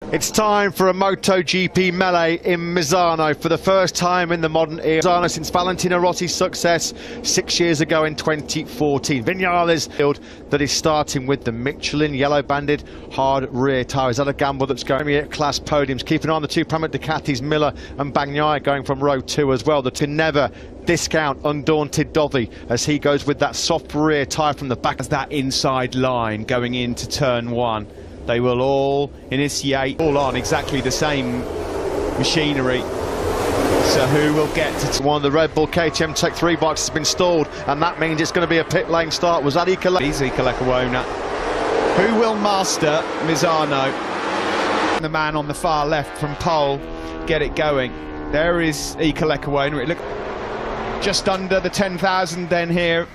It's time for a Moto GP melee in Misano for the first time in the modern era. Misano since Valentino Rossi's success 6 years ago in 2014. Vinales field that is starting with the Michelin yellow-banded hard rear tyre. Is that a gamble that's going Premier class podiums? Keeping on the two Pramac Ducatis, Miller and Bagnaia going from row 2 as well. The to never discount undaunted Dovi as he goes with that soft rear tyre from the back. As that inside line going into turn 1. They will all initiate, all on exactly the same machinery. So who will get to... One of the Red Bull KTM Tech 3 bikes has been stalled, and that means it's going to be a pit lane start. Was that Ika Lecuona? Who will master Misano? The man on the far left from pole, get it going. There is Ika Lecuona. It looked just under the 10,000 then here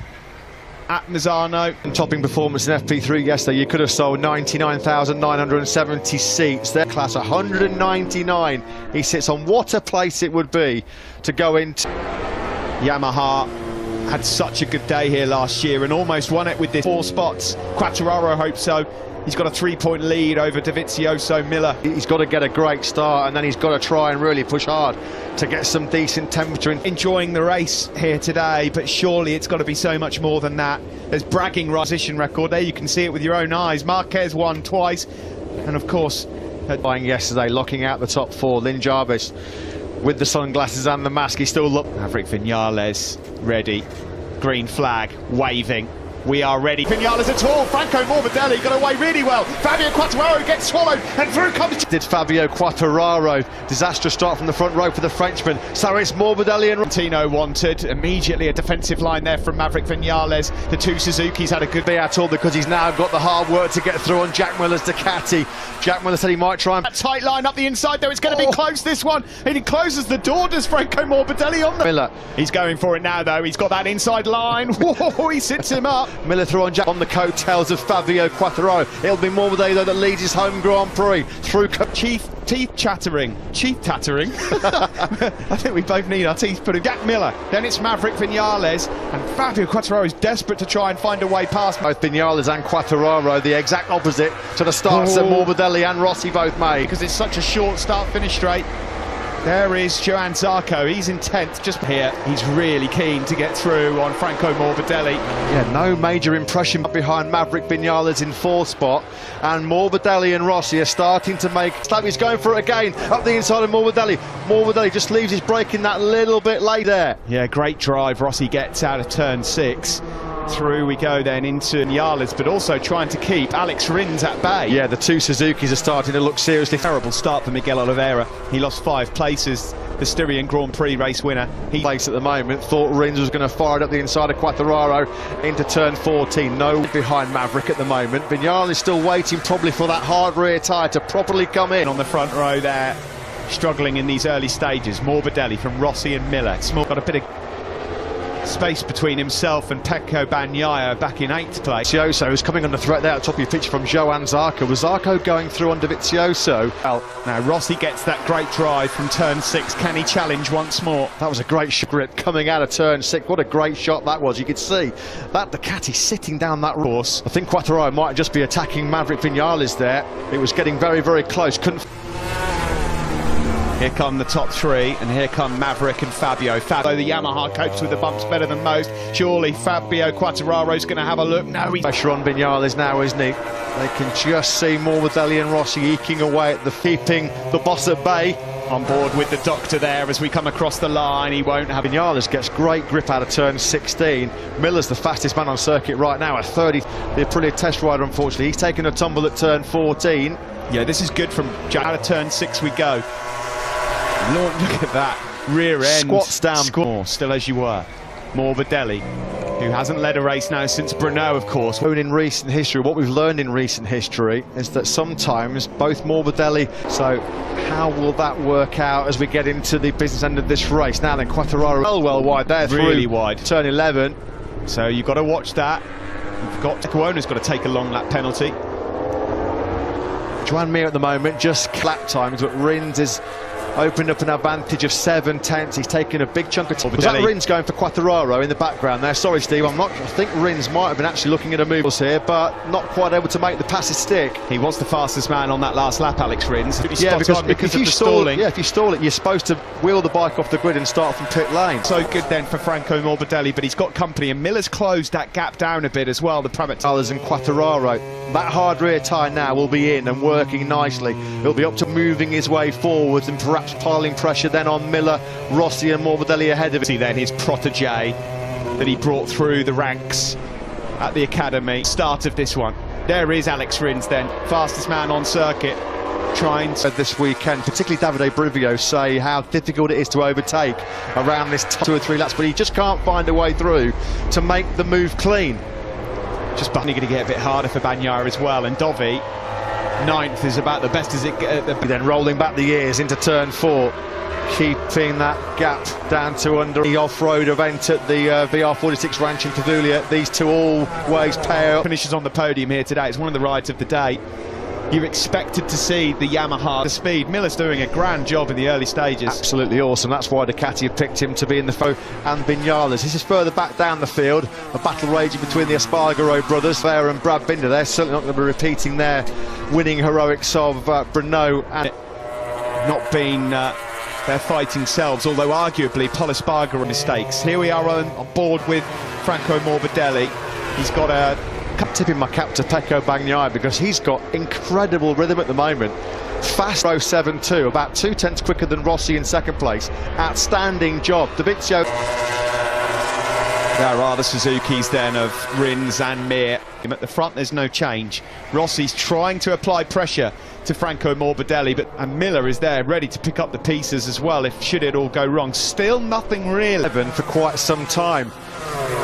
at Misano. Topping performance in FP3 yesterday, you could have sold 99,970 seats. Their class 199. He sits on what a place it would be to go into. Yamaha had such a good day here last year and almost won it with this 4 spots. Quartararo hopes so. He's got a 3-point lead over Dovizioso Miller. He's got to get a great start and then he's got to try and really push hard to get some decent temperature. Enjoying the race here today, but surely it's got to be so much more than that. There's bragging position record there, you can see it with your own eyes. Marquez won twice, and of course... Buying yesterday, locking out the top 4, Lynn Jarvis with the sunglasses and the mask, he still looked... Maverick Vinales ready, green flag, waving. We are ready. Vinales at all. Franco Morbidelli got away really well. Fabio Quartararo gets swallowed, and through comes... Did Fabio Quartararo. Disastrous start from the front row for the Frenchman. So it's Morbidelli and... Tino wanted immediately a defensive line there from Maverick Vinales. The two Suzuki's had a good day at all because he's now got the hard work to get through on Jack Miller's Ducati. Jack Miller said he might try and... That tight line up the inside though, it's going to be close this one. And he closes the door, does Franco Morbidelli on the... Miller. He's going for it now though, he's got that inside line. Whoa, he sits him up. Miller through on Jack on the coattails of Fabio Quartararo. It'll be Morbidelli though that leads his home Grand Prix through... Teeth tattering. I think we both need our teeth put in. Jack Miller, then it's Maverick Vinales, and Fabio Quartararo is desperate to try and find a way past. Both Vinales and Quartararo, the exact opposite to the starts that Morbidelli and Rossi both made. Because it's such a short start-finish straight. There is Johan Zarco, he's intent just here. He's really keen to get through on Franco Morbidelli. Yeah, no major impression behind Maverick Vinales in 4th spot. And Morbidelli and Rossi are starting to make... He's going for it again, up the inside of Morbidelli. Morbidelli just leaves his braking that little bit late there. Yeah, great drive. Rossi gets out of turn 6. Through we go then into Vinales, but also trying to keep Alex Rins at bay. Yeah, the two Suzukis are starting to look seriously. Terrible start for Miguel Oliveira. He lost 5 places, the Styrian Grand Prix race winner. He place at the moment, thought Rins was going to fire it up the inside of Quartararo into turn 14. No behind Maverick at the moment. Vinales is still waiting probably for that hard rear tyre to properly come in. On the front row there, struggling in these early stages. Morbidelli from Rossi and Miller. Small got a bit of space between himself and Pecco Bagnaia back in 8th place. Dovizioso is coming under threat there at the top of your picture from Johan Zarco. Was Zarco going through on Dovizioso? Well, now Rossi gets that great drive from turn 6. Can he challenge once more? That was a great grip coming out of turn 6. What a great shot that was. You could see that Ducati sitting down that course. I think Quartararo might just be attacking Maverick Vinales there. It was getting very, very close. Couldn't... Here come the top 3, and here come Maverick and Fabio. Fabio, the Yamaha, copes with the bumps better than most. Surely Fabio Quartararo's going to have a look. No, he's... Pressure on Vinales now, isn't he? They can just see Morbidelli and Rossi eking away at the keeping the boss at bay. On board with the doctor there as we come across the line. He won't have... Vinales gets great grip out of turn 16. Miller's the fastest man on circuit right now at 30. The Aprilia test rider, unfortunately. He's taken a tumble at turn 14. Yeah, this is good from Jack. Out of turn 6 we go. Look at that rear end. Squats down. Still as you were. Morbidelli, who hasn't led a race now since Brno, of course. In recent history, what we've learned in recent history is that sometimes both Morbidelli... So how will that work out as we get into the business end of this race? Now then, Quartararo well wide there. Really wide. Turn 11. So you've got to watch that. You've got... Lecuona's got to take a long lap penalty. Joan Mir at the moment, just lap times, but Rins is opened up an advantage of 7/10. He's taken a big chunk of time. Was that Rins going for Quartararo in the background there? Sorry, Steve, I think Rins might have been actually looking at a move here, but not quite able to make the passes stick. He was the fastest man on that last lap, Alex Rins. Yeah, because if you stall it, if you stall it, you're supposed to wheel the bike off the grid and start from pit lane. So good then for Franco Morbidelli, but he's got company, and Miller's closed that gap down a bit as well. The and Quartararo, that hard rear tyre now will be in and working nicely. He'll be up to moving his way forwards and perhaps piling pressure then on Miller, Rossi and Morbidelli ahead of him. See then his protege that he brought through the ranks at the academy. Start of this one. There is Alex Rins then, fastest man on circuit. Trying to this weekend, particularly Davide Brivio, say how difficult it is to overtake around this 2 or 3 laps, but he just can't find a way through to make the move clean. Just going to get a bit harder for Bagnaia as well, and Dovi, 9th, is about the best as it gets. Then rolling back the years into turn 4, keeping that gap down to under the off-road event at the VR46 Ranch in Pavoulia. These two always pay out. Finishes on the podium here today. It's one of the rides of the day. You expected to see the Yamaha, the speed. Miller's doing a grand job in the early stages. Absolutely awesome. That's why Ducati have picked him to be in the foe. And Vinales. This is further back down the field. A battle raging between the Espargaro brothers, there and Brad Binder. They're certainly not going to be repeating their winning heroics of Brno and not been their fighting selves, although arguably Pol Espargaro mistakes. Here we are on board with Franco Morbidelli. He's got a tipping my cap to Pecco Bagnaia because he's got incredible rhythm at the moment. Fast row 7.2, about 2/10 quicker than Rossi in second place. Outstanding job. Davizio. There are the Suzukis then of Rins and Mir. At the front there's no change. Rossi's trying to apply pressure to Franco Morbidelli, and Miller is there ready to pick up the pieces as well if should it all go wrong. Still nothing really. For quite some time.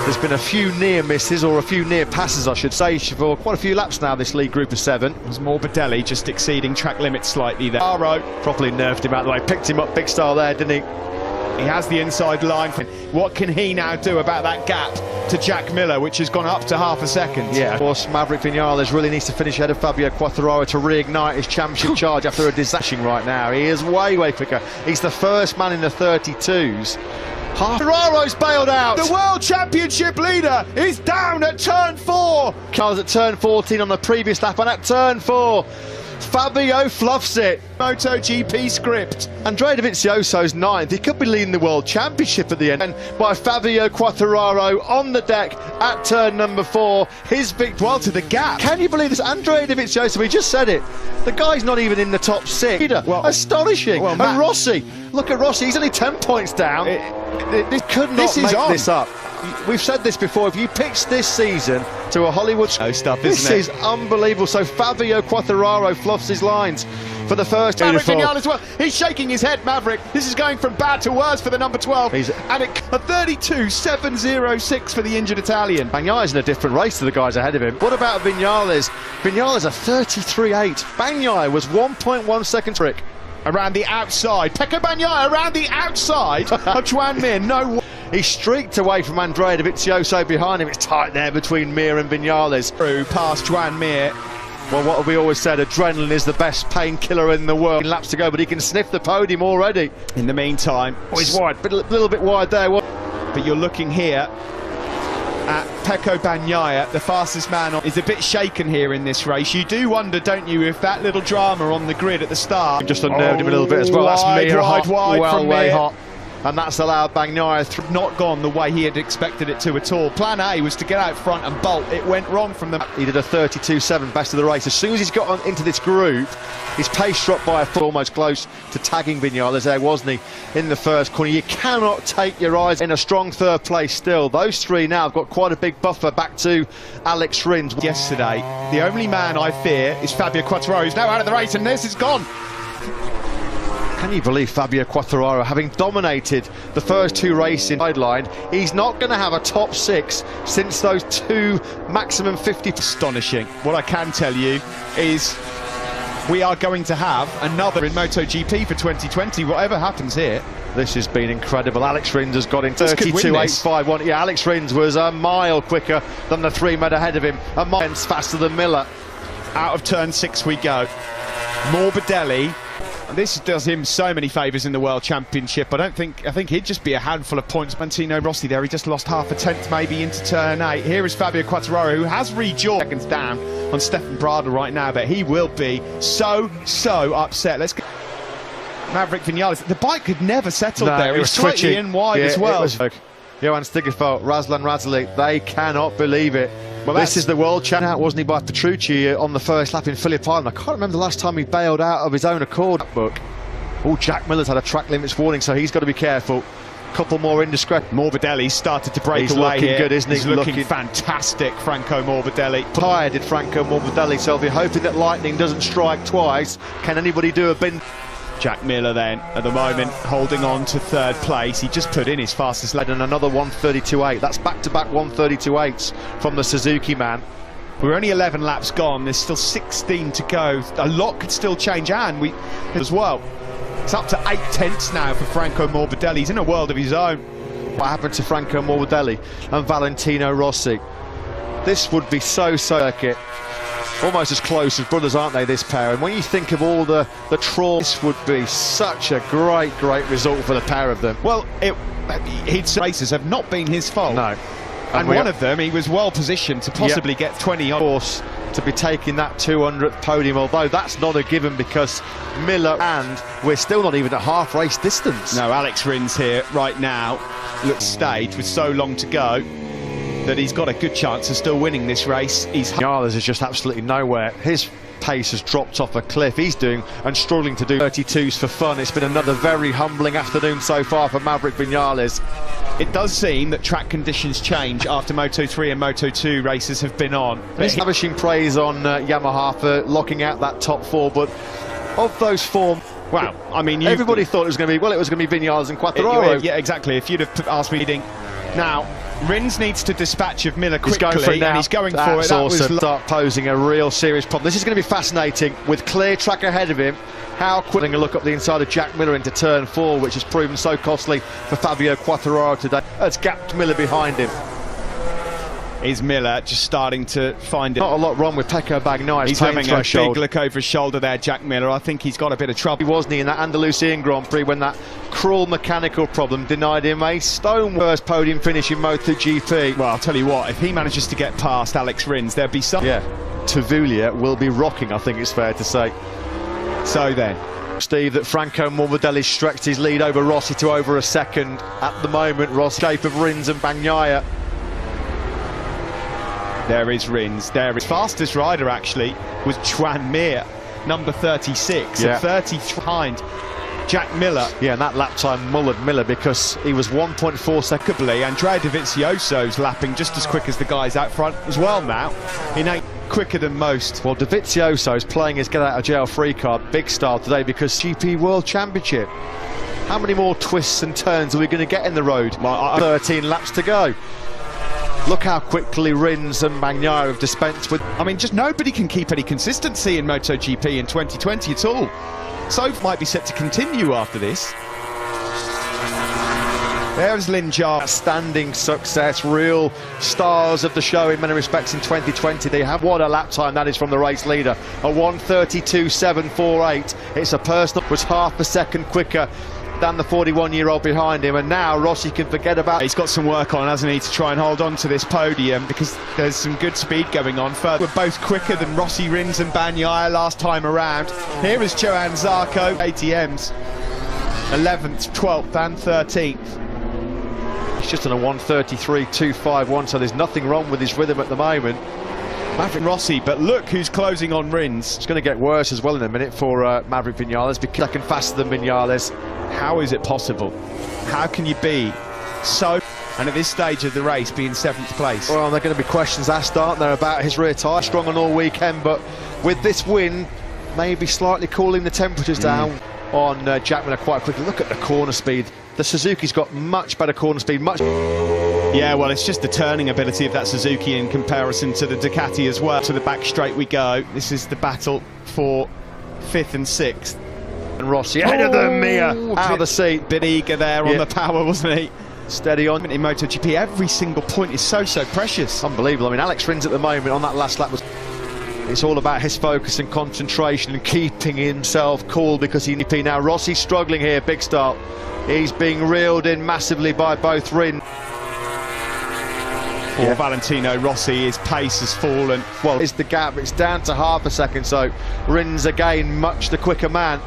There's been a few near misses, or a few near passes I should say, for quite a few laps now, this league group of 7. It was Morbidelli just exceeding track limits slightly there. Aro properly nerfed him out of the way, picked him up big style there, didn't he? He has the inside line. What can he now do about that gap to Jack Miller, which has gone up to half a second? Yeah, of course, Maverick Vinales really needs to finish ahead of Fabio Quartararo to reignite his championship charge after a disaster right now. He is way quicker. He's the first man in the 32s. Quartararo's bailed out. The World Championship leader is down at turn 4. Carlos at turn 14 on the previous lap, and at turn 4, Fabio fluffs it. MOTO GP script. Andrea Dovizioso's 9th. He could be leading the World Championship at the end. And by Fabio Quartararo on the deck at turn number 4. His victory. Well, to the gap. Can you believe this? Andrea Dovizioso, we just said it. The guy's not even in the top 6. Well, astonishing. Well, and Rossi, look at Rossi. He's only 10 points down. This could not make this up. We've said this before. If you pitch this season to a Hollywood stuff, this is unbelievable. So Fabio Quartararo fluffs his lines for the first time. Maverick Vinales as well. He's shaking his head, Maverick. This is going from bad to worse for the number 12. And a 32.706 for the injured Italian. Bagnaia's in a different race to the guys ahead of him. What about Vinales? Vinales a 33.8. Bagnaia was 1.1 seconds trick. Around the outside. Pecco Bagnaia around the outside of Juan Mir. No. He streaked away from Andrea Dovizioso behind him. It's tight there between Mir and Vinales. Through past Juan Mir. Well, what have we always said? Adrenaline is the best painkiller in the world. Laps to go, but he can sniff the podium already. In the meantime, he's wide, but a little bit wide there. But you're looking here at Pecco Bagnaia, the fastest man, is a bit shaken here in this race. You do wonder, don't you, if that little drama on the grid at the start just unnerved him a little bit as well. That's Mir wide well from way Mir. hot. And that's allowed Bagnaia not gone the way he had expected it to at all. Plan A was to get out front and bolt. It went wrong from the... He did a 32.7, best of the race. As soon as he's got into this group, his pace dropped by a foot, almost close to tagging Vinales there, wasn't he, in the first corner. You cannot take your eyes in a strong third place still. Those three now have got quite a big buffer back to Alex Rins. Yesterday, the only man I fear is Fabio Quartararo, who's now out of the race, and this is gone. Can you believe Fabio Quartararo, having dominated the first 2 races in sideline, he's not going to have a top 6 since those 2 maximum 50. Astonishing. What I can tell you is we are going to have another in MotoGP for 2020, whatever happens here. This has been incredible. Alex Rins has got in 32.851. Yeah, Alex Rins was a mile quicker than the 3 men ahead of him, a mile faster than Miller. Out of turn 6 we go. Morbidelli This does him so many favours in the World Championship. I think he'd just be a handful of points. Valentino Rossi there, he just lost half a tenth maybe into turn 8. Here is Fabio Quartararo, who has rejoined seconds down on Stefan Bradl right now, but he will be so upset. Let's go. Maverick Vinales, the bike could never settle there. He was slightly in wide as well. Johan Stigefeld, Razlan Razali, they cannot believe it. Well, this is the world champion out, wasn't he, by Petrucci on the first lap in Phillip Island. I can't remember the last time he bailed out of his own accord. Oh, Jack Miller's had a track limits warning, so he's got to be careful. Couple more indiscreet. Morbidelli started to break away. He's looking good, isn't he? He's looking fantastic, Franco Morbidelli. Tired did Franco Morbidelli, so I'll be hoping that lightning doesn't strike twice. Can anybody do a bin? Jack Miller then, at the moment, holding on to third place. He just put in his fastest lap. And another 132.8. That's back-to-back 132.8s from the Suzuki man. We're only 11 laps gone. There's still 16 to go. A lot could still change, and we as well. It's up to 8 tenths now for Franco Morbidelli. He's in a world of his own. What happened to Franco Morbidelli and Valentino Rossi? This would be so circuit. Almost as close as brothers, aren't they, this pair? And when you think of all the trawls, this would be such a great result for the pair of them. Well, his races have not been his fault. No. And one of them, he was well positioned to possibly get 20 on course to be taking that 200th podium, although that's not a given because Miller, and we're still not even at half race distance. No, Alex Rins here right now looks staged with so long to go that he's got a good chance of still winning this race. Vinales is just absolutely nowhere. His pace has dropped off a cliff. He's doing and struggling to do 32s for fun. It's been another very humbling afternoon so far for Maverick Vinales. It does seem that track conditions change after Moto3 and Moto2 races have been on. He's lavishing praise on Yamaha for locking out that top 4, but of those 4, wow, I mean, everybody thought it was going to be, well, it was going to be Vinales and Quartararo. Yeah, exactly. If you'd have asked me, now Rins needs to dispatch of Miller quickly, he's going for it now. And he's going That's for it. That awesome. Start posing a real serious problem. This is going to be fascinating with clear track ahead of him. How quick a look up the inside of Jack Miller into turn 4, which has proven so costly for Fabio Quartararo today. It's gapped Miller behind him. Is Miller just starting to find it? Not a lot wrong with Pecco Bagnaia. He's having a big look over his shoulder there, Jack Miller. I think he's got a bit of trouble. He wasn't he in that Andalusian Grand Prix when that cruel mechanical problem denied him a stone first podium finish in MotoGP. Well, I'll tell you what, if he manages to get past Alex Rins, there'd be some... Yeah, Tavulia will be rocking, I think it's fair to say. So then, Steve, that Franco Morbidelli stretched his lead over Rossi to over a second. At the moment, Rossi escape of Rins and Bagnaia. There is Rins. There is fastest rider actually was Juan Mir, number 36, and 30 behind Jack Miller. Yeah, and that lap time mullered Miller because he was 1.4 seconds. Andrea Dovizioso's lapping just as quick as the guys out front as well now. He ain't quicker than most. Well, Dovizioso's playing his get out of jail free card big style today because GP World Championship. How many more twists and turns are we going to get in the road? 13 laps to go. Look how quickly Rins and Bagnaia have dispensed with... I mean, just nobody can keep any consistency in MotoGP in 2020 at all. So might be set to continue after this. There's Linjar. Standing success, real stars of the show in many respects in 2020. They have what a lap time that is from the race leader. A 1:32.748. It's a personal, was half a second quicker than the 41-year-old behind him, and now Rossi can forget about... He's got some work on, hasn't he, to try and hold on to this podium because there's some good speed going on. We're both quicker than Rossi, Rins and Bagnaia last time around. Here is Johan Zarco, ATMs, 11th, 12th and 13th. He's just on a 1:33.251, so there's nothing wrong with his rhythm at the moment. Maverick Rossi, but look who's closing on Rins. It's going to get worse as well in a minute for Maverick Vinales, because second faster than Vinales. How is it possible? How can you be so... And at this stage of the race, be in 7th place? Well, there are going to be questions asked, aren't there, about his rear tyre. Strong on all weekend, but with this win, maybe slightly cooling the temperatures down on Jack Miller quite quickly. Look at the corner speed. The Suzuki's got much better corner speed, much... Yeah, well, it's just the turning ability of that Suzuki in comparison to the Ducati as well. To the back straight we go. This is the battle for 5th and 6th. And Rossi ahead of the Mia, out of the seat. Bit eager there on the power, wasn't he? Steady on. In MotoGP, every single point is so precious. Unbelievable. I mean, Alex Rins at the moment on that last lap was... It's all about his focus and concentration and keeping himself cool, because he now Rossi's struggling here, big start. He's being reeled in massively by both Rins. For Valentino Rossi, his pace has fallen. Well, it's the gap, it's down to half a second, so Rins again much the quicker man.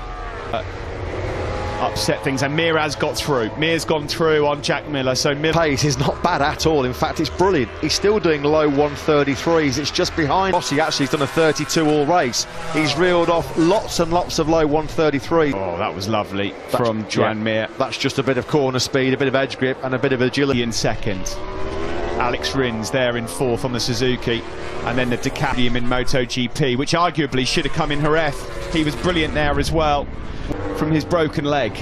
Upset things, and Mir's got through. Mir's gone through on Jack Miller, so Miller... Pace is not bad at all, in fact it's brilliant. He's still doing low 133s, it's just behind. Rossi actually has done a 32 all race. He's reeled off lots and lots of low 133s. Oh, that was lovely from Joan Mir. That's just a bit of corner speed, a bit of edge grip and a bit of agility. In second. Alex Rins there in fourth on the Suzuki, and then the Ducati in Moto GP, which arguably should have come in Jerez. He was brilliant there as well. From his broken leg,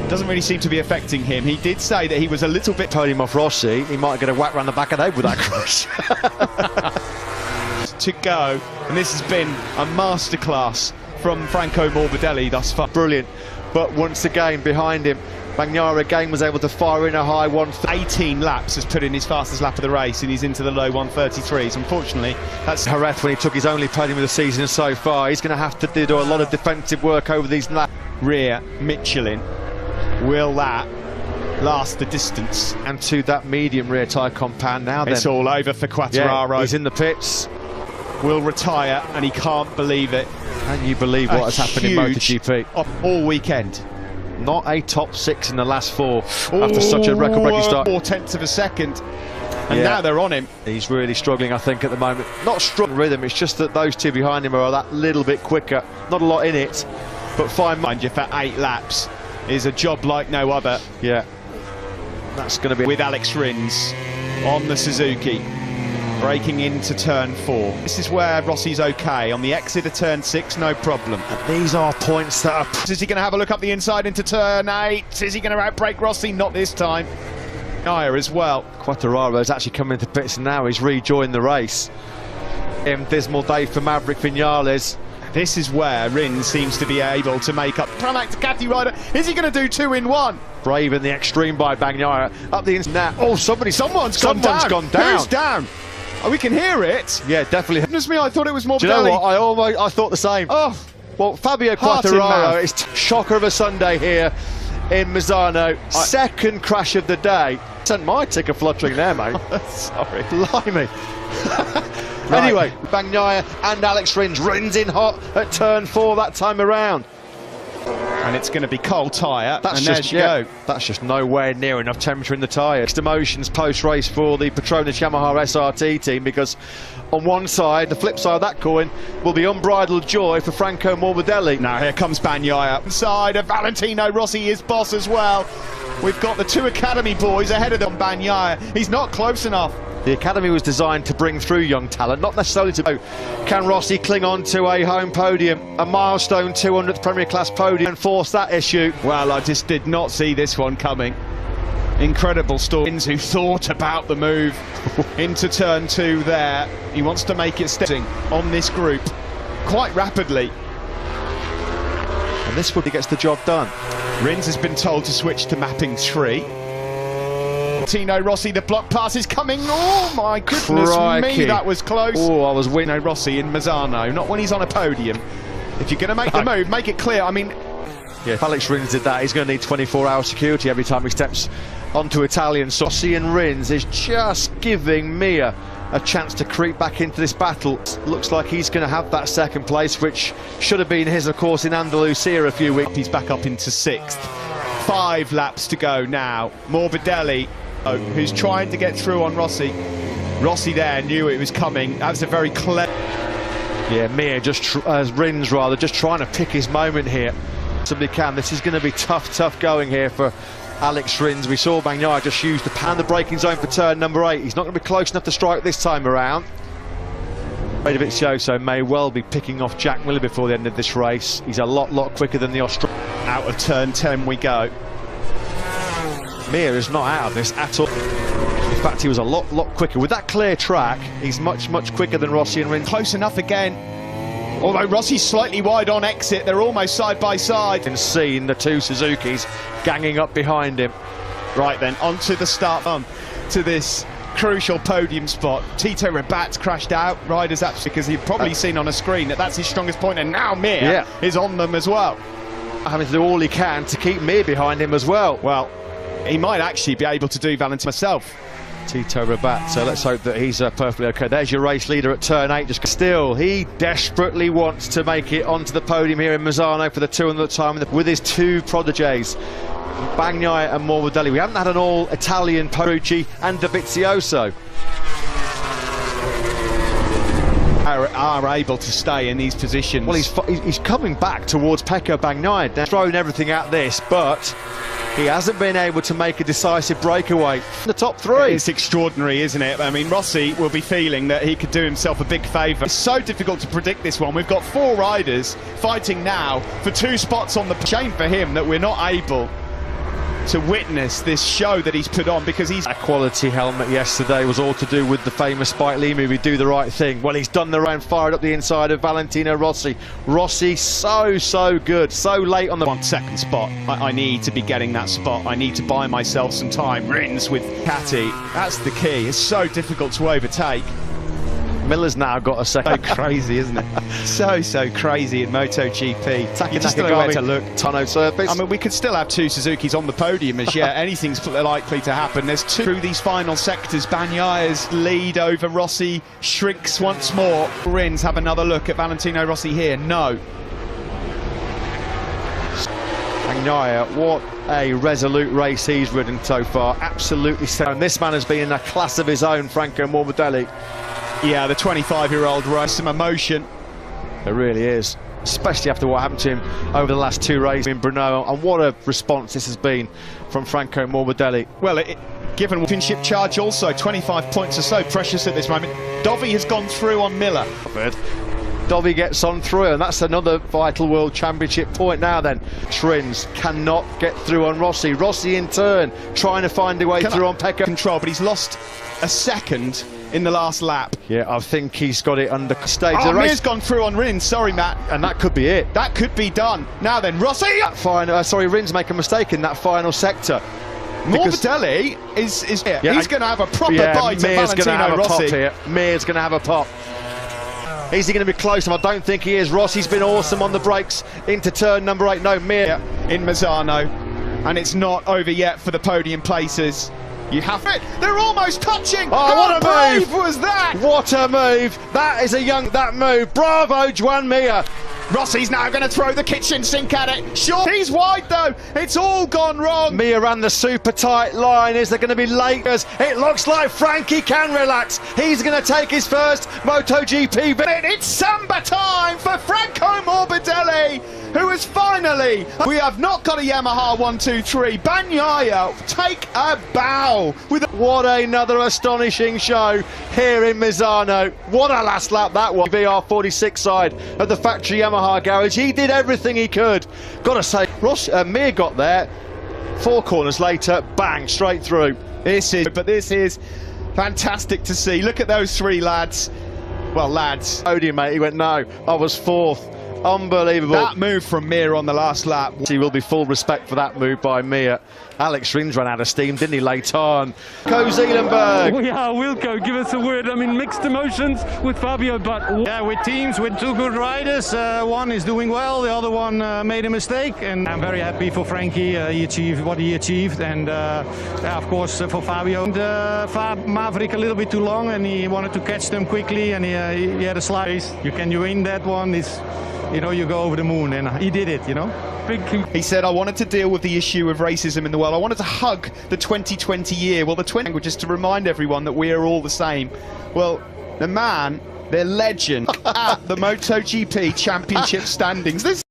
doesn't really seem to be affecting him. He did say that he was a little bit... Told him off Rossi, he might get a whack round the back of the head with that crash. To go, and this has been a masterclass from Franco Morbidelli thus far. Brilliant, but once again behind him, Bagnaia again was able to fire in a high 18 laps, has put in his fastest lap of the race, and he's into the low 133s. Unfortunately, that's Jerez when he took his only podium of the season so far. He's going to have to do a lot of defensive work over these laps. Rear Michelin, will that last the distance? And to that medium rear tyre compound now then. It's all over for Quartararo. Yeah, he's in the pits. Will retire, and he can't believe it. Can you believe what has happened in MotoGP? All weekend. Not a top six in the last four after such a record-breaking start. 0.4 of a second, and now they're on him. He's really struggling, I think, at the moment. Not strong rhythm, it's just that those two behind him are that little bit quicker. Not a lot in it, but fine. Mind you, for 8 laps is a job like no other. Yeah, that's going to be... With Alex Rins on the Suzuki, breaking into turn 4. This is where Rossi's okay. On the exit of turn 6, no problem. And these are points that are... Is he going to have a look up the inside into turn 8? Is he going to outbrake Rossi? Not this time. Aya as well. Quartararo has actually come into pits and now he's rejoined the race. Dismal day for Maverick Vinales. This is where Rins seems to be able to make up. Pramac Ducati rider, is he going to do 2 in 1? Brave in the extreme by Bagnaia. Up the inside now. Oh, someone's gone down. Who's down? Oh, we can hear it. Yeah, definitely. Goodness me, I thought it was Morbidelli. Do you know what? I thought the same. Oh, well, Fabio Quartararo is shocker of a Sunday here in Misano. Second crash of the day. Sent my ticker fluttering there, mate. Sorry. Blimey. Anyway, Bagnaia and Alex Rins. Rins in hot at turn 4 that time around. And it's going to be cold tyre, That's and just, there you go. That's just nowhere near enough temperature in the tyre. Next emotions post-race for the Petronas Yamaha SRT team, because on one side, the flip side of that coin, will be unbridled joy for Franco Morbidelli. Now here comes Bagnaia. Inside of Valentino Rossi, his boss as well. We've got the 2 Academy boys ahead of them. Bagnaia, he's not close enough. The Academy was designed to bring through young talent, not necessarily to... Can Rossi cling on to a home podium, a milestone 200th Premier Class podium, and force that issue? Well, I just did not see this one coming. Incredible stories. Who thought about the move into turn 2 there. He wants to make it stepping on this group quite rapidly. And this would gets the job done. Rins has been told to switch to mapping 3. Tino Rossi, the block pass is coming. Oh my goodness me, that was close. Oh, I was winning. Rossi in Misano, not when he's on a podium. If you're going to make the move, make it clear. I mean, yeah, if Alex Rins did that, he's going to need 24-hour security every time he steps onto Italian. Rossi and Rins is just giving Mir a chance to creep back into this battle. Looks like he's going to have that second place, which should have been his, of course, in Andalusia a few weeks. He's back up into 6th. 5 laps to go now. Morbidelli, who's trying to get through on Rossi. Rossi there knew it was coming. That was a very clever... Yeah, Mir Rins rather, just trying to pick his moment here. Somebody can. This is going to be tough going here for Alex Rins. We saw Bagnaia just use the pan the braking zone for turn number 8. He's not going to be close enough to strike this time around. Radovicioso may well be picking off Jack Miller before the end of this race. He's a lot quicker than the Australian. Out of turn 10 we go. Mir is not out of this at all. In fact, he was a lot quicker. With that clear track, he's much quicker than Rossi and Rins. Close enough again. Although Rossi's slightly wide on exit, they're almost side by side. And seen the 2 Suzukis ganging up behind him. Right then, onto the start to this crucial podium spot. Tito Rabat's crashed out. Riders absolutely, because he'd probably seen on a screen that that's his strongest point, and now Mir is on them as well. Having to do all he can to keep Mir behind him as well. Well, he might actually be able to do Valentin myself. Tito Rabat, so let's hope that he's perfectly okay. There's your race leader at turn 8. Just still, he desperately wants to make it onto the podium here in Misano for the 200th time with his two prodigies, Bagnaia and Morbidelli. We haven't had an all-Italian Petrucci and Dovizioso. Are able to stay in these positions. Well, he's coming back towards Pecco Bagnaia. They're throwing everything at this, but he hasn't been able to make a decisive breakaway in the top 3. It's extraordinary, isn't it? I mean, Rossi will be feeling that he could do himself a big favour. It's so difficult to predict this one. We've got 4 riders fighting now for 2 spots on the shame for him that we're not able to witness this show that he's put on, because he's... A quality helmet yesterday was all to do with the famous Spike Lee movie, Do the Right Thing. Well, he's done the round, fired up the inside of Valentino Rossi. Rossi so good, so late on the 1-second spot. I need to be getting that spot. I need to buy myself some time. Rins with Catty, that's the key. It's so difficult to overtake. Miller's now got a second. So crazy, isn't it? so crazy in MotoGP. You just don't know where to look. Tonneau surface. I mean, we could still have 2 Suzukis on the podium as yet. Anything's likely to happen. There's 2 through these final sectors. Bagnaia's lead over Rossi shrinks once more. Rins, have another look at Valentino Rossi here. No. Bagnaia, what a resolute race he's ridden so far. Absolutely sound. This man has been in a class of his own, Franco Morbidelli. Yeah, the 25-year-old runs some emotion. There really is, especially after what happened to him over the last 2 races in Brno, and what a response this has been from Franco Morbidelli. Well, given championship charge also, 25 points are so precious at this moment. Dovi has gone through on Miller. Dovi gets on through, and that's another vital World Championship point now then. Trins cannot get through on Rossi. Rossi in turn trying to find a way through on Pecco. Control, but he's lost a second in the last lap. Yeah, I think he's got it under stage. Oh, Mir's gone through on Rins, sorry Matt. And that could be it. That could be done. Now then, Rossi! Sorry, Rins make a mistake in that final sector. Morbidelli is he's going to have a proper bite at Valentino Rossi. Mir's going to have a pop. Is he going to be close? I don't think he is. Rossi's been awesome on the brakes into turn number 8. No, Mir in Misano. And it's not over yet for the podium places. You have it. They're almost touching. Oh, How what a brave move was that? What a move. That is that move. Bravo, Juan Mir. Rossi's now going to throw the kitchen sink at it. Sure, he's wide though. It's all gone wrong. Mir ran the super tight line. Is there going to be Lakers? It looks like Frankie can relax. He's going to take his first MotoGP. It's Samba time for Franco Morbidelli, who has finally... We have not got a Yamaha 1-2-3. Bagnaia, take a bow. What another astonishing show here in Misano. What a last lap that was. VR46 side of the factory Yamaha garage. He did everything he could. Got to say, Mir got there. 4 corners later, bang, straight through. This is fantastic to see. Look at those 3 lads. Well, lads. Podium, mate. He went, no, I was 4th. Unbelievable. That move from Mir on the last lap. He will be full respect for that move by Mir. Alex Rins ran out of steam, didn't he, late on? Ko Zeelenberg. Oh, yeah, Wilco, give us a word. I mean, mixed emotions with Fabio, but... Yeah, with teams, with 2 good riders. One is doing well, the other one made a mistake. And I'm very happy for Frankie. He achieved what he achieved. And, yeah, of course, for Fabio. And, Maverick a little bit too long, and he wanted to catch them quickly, and he had a slice. You win that one. You know, you go over the moon, and he did it, you know. He said, I wanted to deal with the issue of racism in the world. I wanted to hug the 2020 year. Well, the 20 languages to remind everyone that we are all the same. Well, the man, the legend at the MotoGP championship standings.